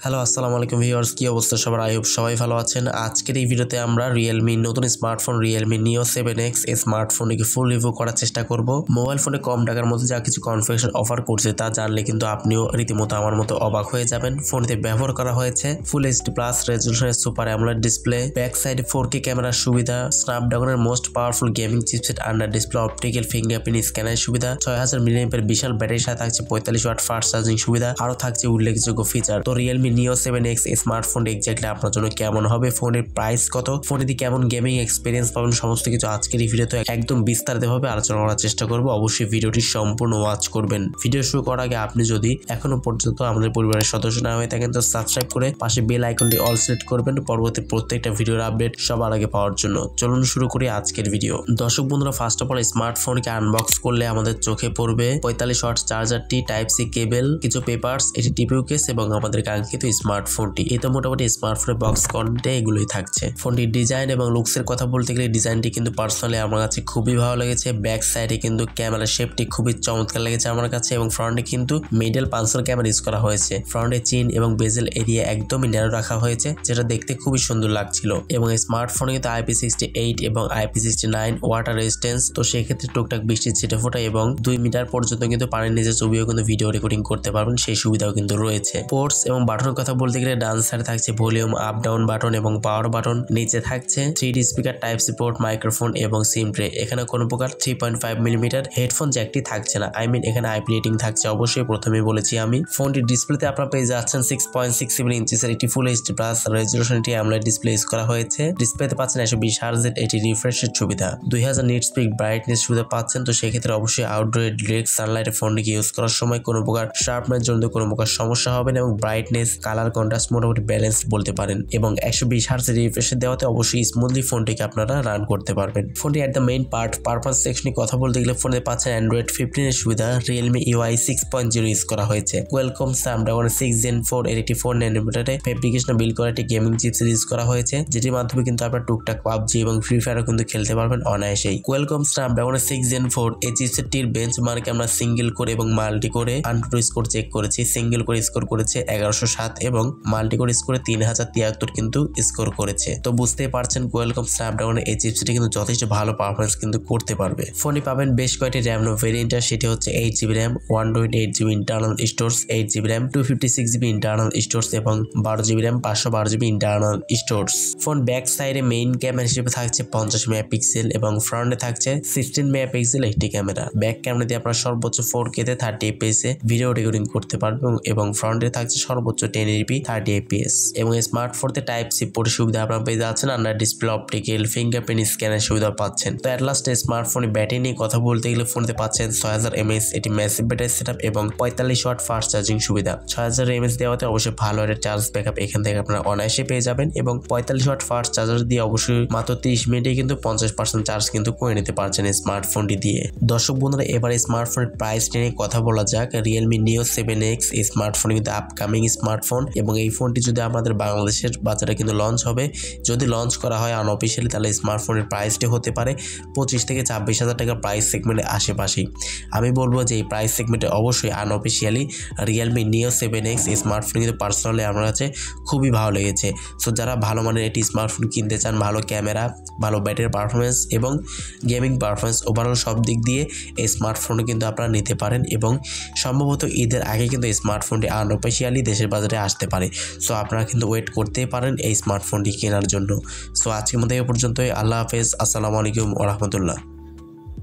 Hello আসসালামু আলাইকুম viewers, কি অবস্থা সবার? আই হোপ সবাই ভালো আছেন। আজকের এই ভিডিওতে আমরা Realme নতুন স্মার্টফোন Realme Neo 7X স্মার্টফোনটিকে ফুল রিভিউ করার চেষ্টা করব। মোবাইল ফোনে কম টাকার মধ্যে যা কিছু কনফিগারেশন অফার করছে তা জানলে কিন্তু আপনিও রীতিমতো আমার মতো অবাক হয়ে যাবেন। ফোনটিতে ব্যবহার করা হয়েছে ফুল এইচডি প্লাস রেজোলিউশনের সুপার অ্যামোলেড ডিসপ্লে, ব্যাক সাইডে 4K ক্যামেরার সুবিধা, স্ন্যাপড্রাগনের most powerful gaming chipset under display, optical fingerprint scanner সুবিধা, 6000 মিলিঅ্যাম্পিয়ার বিশাল ব্যাটারির সাথে থাকছে 45 ওয়াট ফাস্ট চার্জিং সুবিধা, আরো থাকছে উল্লেখযোগ্য ফিচার। তো Realme Neo 7X স্মার্টফোনটি এক্স্যাক্টলি আপনার জন্য কেমন হবে, ফোনের প্রাইস কত, ফোনটি কেমন গেমিং এক্সপিরিয়েন্স পাবেন, সমস্ত কিছু আজকের এই ভিডিওতে একদম বিস্তারিতভাবে আলোচনা করার চেষ্টা করব। অবশ্যই ভিডিওটি সম্পূর্ণ ওয়াচ করবেন। ভিডিও শুরু করার আগে আপনি যদি এখনো পর্যন্ত আমাদের পরিবারের সদস্য না হয়ে থাকেন তো সাবস্ক্রাইব করে পাশে বেল আইকনটি অল সিলেক্ট করবেন পরবর্তী প্রত্যেকটা ভিডিওর আপডেট সবার আগে পাওয়ার জন্য। চলুন শুরু করি আজকের ভিডিও। দর্শক বন্ধুরা, ফার্স্ট অফ অল স্মার্টফোনকে আনবক্স করলে আমাদের চোখে পড়বে 45 ওয়াট চার্জারটি, টাইপ সি কেবল, কিছু পেপারস, এটি টিপিউ কেস এবং আমাদের কাঙ্ক্ষিত স্মার্টফোনটি। এই তো মোটামুটি স্মার্টফোনের বক্স কন্টেন্টে এগুলোই থাকছে। ফোনটির ডিজাইন এবং লুকসের কথা বলতে গেলে ডিজাইনটি কিন্তু পার্সোনালি আমার কাছে খুবই ভালো লেগেছে। ব্যাক সাইডে কিন্তু ক্যামেরা শেপটি খুবই চমৎকার লেগেছে আমার কাছে এবং ফ্রন্টে কিন্তু মিডল পাঞ্চেল ক্যামেরা ইউজ করা হয়েছে। ফ্রন্টে চিন এবং বেজেল এরিয়া একদমই ন্যারো রাখা হয়েছে, যেটা দেখতে খুবই সুন্দর লাগছিল। এবং এই স্মার্টফোনে কিন্তু IP68 এবং IP69 ওয়াটার রেজিস্ট্যান্স, তো সেক্ষেত্রে টুকটাক বৃষ্টি ছিটে ফোটা এবং 2 মিটার পর্যন্ত কিন্তু পানির নিচে ছবিও কিন্তু ভিডিও রেকর্ডিং করতে পারবেন, সেই সুবিধাও কিন্তু রয়েছে। পোর্টস এবং বাটনের কথা বলতে গেলে ডান সাইডে থাকছে ভলিউম আপ ডাউন বাটন এবং পাওয়ার বাটন, নিচে থাকছে 3D speaker, type C port, microphone এবং সিম ট্রে। এখানে কোনো প্রকার 3.5 মিলিমিটার হেডফোন জ্যাকটি থাকছে না, এখানে IP রেটিং থাকছে অবশ্যই, প্রথমেই বলেছি আমি। ফোনটির ডিসপ্লেতে আপনারা পেয়ে যাচ্ছেন 6.67 ইঞ্চিসের একটি ফুল এইচডি প্লাস রেজোলিউশনটি অ্যামোলেড ডিসপ্লে ইউজ করা হয়েছে। ডিসপ্লেতে পাচ্ছেন 120 হার্জের এটি রিফ্রেশের সুবিধা, 2000 নিট পিক ব্রাইটনেস সুবিধা পাচ্ছেন। তো সেক্ষেত্রে অবশ্যই আউটডোরে ডিরেক্ট সানলাইটে ফোনটিকে ইউজ করার সময় কোনো প্রকার শার্পনেস জন্য কোনো প্রকার সমস্যা হবে না এবং ব্রাইটনেস, কালার, কন্ট্রাস্ট মোটামুটি ব্যালেন্স বলতে পারেন এবং 120 হার্জ রিফ্রেশ দেওয়াতে অবশ্যই স্মুথলি ফোনটিকে আপনারা রান করতে পারবেন। ফোনটি এট দ্য মেইন পারফরম্যান্স সেকশনে কথা বলতে গেলে ফোনে পাচ্ছেন Android 15 এর সুবিধা, Realme UI 6.0 ইউজ করা হয়েছে। Qualcomm Snapdragon 6 Gen 4 এর একটি 4 ন্যানোমিটারে ফেব্রিকেশন বিল্ড করা একটি গেমিং চিপস ইউজ করা হয়েছে, যেটির মাধ্যমে কিন্তু আপনারা টুকটাক PUBG এবং ফ্রি ফায়ারও কিন্তু খেলতে পারবেন অনায়াসেই। Qualcomm Snapdragon 6 Gen 4 এই চিপসেটটির বেঞ্চমার্কে আমরা সিঙ্গেল করে এবং মাল্টি করে AnTuTu স্কোর চেক করেছি। সিঙ্গেল করে স্কোর করেছে 1107 এবং মাল্টি করে স্কোরে 3073 কিন্তু স্কোর করেছে। তো বুঝতেই পারছেন Qualcomm Snapdragon এই চিপসেটটি কিন্তু যথেষ্ট ভালো পারফরম্যান্স কিন্তু করতে পারবে। ফোনে পাবেন বেশ কয়েকটি র্যাম ভেরিয়েন্টার, সেটি হচ্ছে 8GB RAM, 128GB internal storage, 8GB RAM, 256GB internal storage এবং 12GB RAM, 512GB internal storage. Phone back সাইডে মেইন ক্যামেরা হিসেবে থাকছে 50 মেগাপিক্সেল এবং ফ্রন্টে থাকছে 16 মেগাপিক্সেল একটি ক্যামেরা। ব্যাক ক্যামেরা দিয়ে আপনারা সর্বোচ্চ 4K তে 30 fps এ ভিডিও রেকর্ডিং করতে পারবেন এবং ফ্রন্টে থাকছে সর্বোচ্চ 1080p 30 fps এবং স্মার্টফোনতে টাইপ সি পোর্টের সুবিধা আপনারা পেয়ে যাচ্ছেন। আন্ডার ডিসপ্লে, অপটিক্যাল ফিঙ্গারপ্রিন্ট স্ক্যানের সুবিধা পাচ্ছেন। তো এট লাস্ট স্মার্টফোনে ব্যাটারি নিয়ে কথা বলতে গেলে ফোনতে পাচ্ছেন 6000 mAh এটি ম্যাসিভ ব্যাটারি সেটআপ এবং 45 ওয়াট ফাস্ট চার্জিং সুবিধা। 6000 mAh দেওয়াতে অবশ্যই ভালো একটা চার্জ ব্যাকআপ এখান থেকে আপনারা অনায়াসে পেয়ে যাবেন এবং 45 ওয়াট ফাস্ট চার্জার দিয়ে অবশ্যই মাত্র 30 মিনিটে কিন্তু 50% চার্জ কিন্তু করে নিতে পারছেন স্মার্টফোনটি দিয়ে। দর্শক বন্ধুরা, এবারে স্মার্টফোনের প্রাইস নিয়ে কথা বলা যাক। Realme Neo 7X এই স্মার্টফোন কিন্তু আপকামিং স্মার্টফোন এবং এই ফোনটি যদি আমাদের বাংলাদেশের বাজারে কিন্তু লঞ্চ হবে, যদি লঞ্চ করা হয় আনঅফিশিয়ালি, তাহলে স্মার্টফোনের প্রাইসটি হতে পারে 25 থেকে 26 হাজার টাকা প্রাইস সেগমেন্টের আশেপাশেই। আমি বলবো যে এই প্রাইস সেগমেন্টে অবশ্যই আনঅফিশিয়ালি Realme Neo 7X এই স্মার্টফোন কিন্তু পার্সোনালি আমার কাছে খুবই ভালো লেগেছে। সো যারা ভালো মানের এটি স্মার্টফোন কিনতে চান, ভালো ক্যামেরা, ভালো ব্যাটারি পারফরমেন্স এবং গেমিং পারফরমেন্স ওভারঅল সব দিক দিয়ে এই স্মার্টফোনও কিন্তু আপনারা নিতে পারেন এবং সম্ভবত ঈদের আগে কিন্তু এই স্মার্টফোনটি আনঅফিশিয়ালি দেশের বাজারে আসতে পারে। সো আপনারা কিন্তু ওয়েট করতেই পারেন এই স্মার্টফোনটি কেনার জন্য। সো আজকের মধ্যে এ পর্যন্তই। আল্লাহ হাফেজ, আসসালামু আলাইকুম ওয়া রাহমাতুল্লাহ।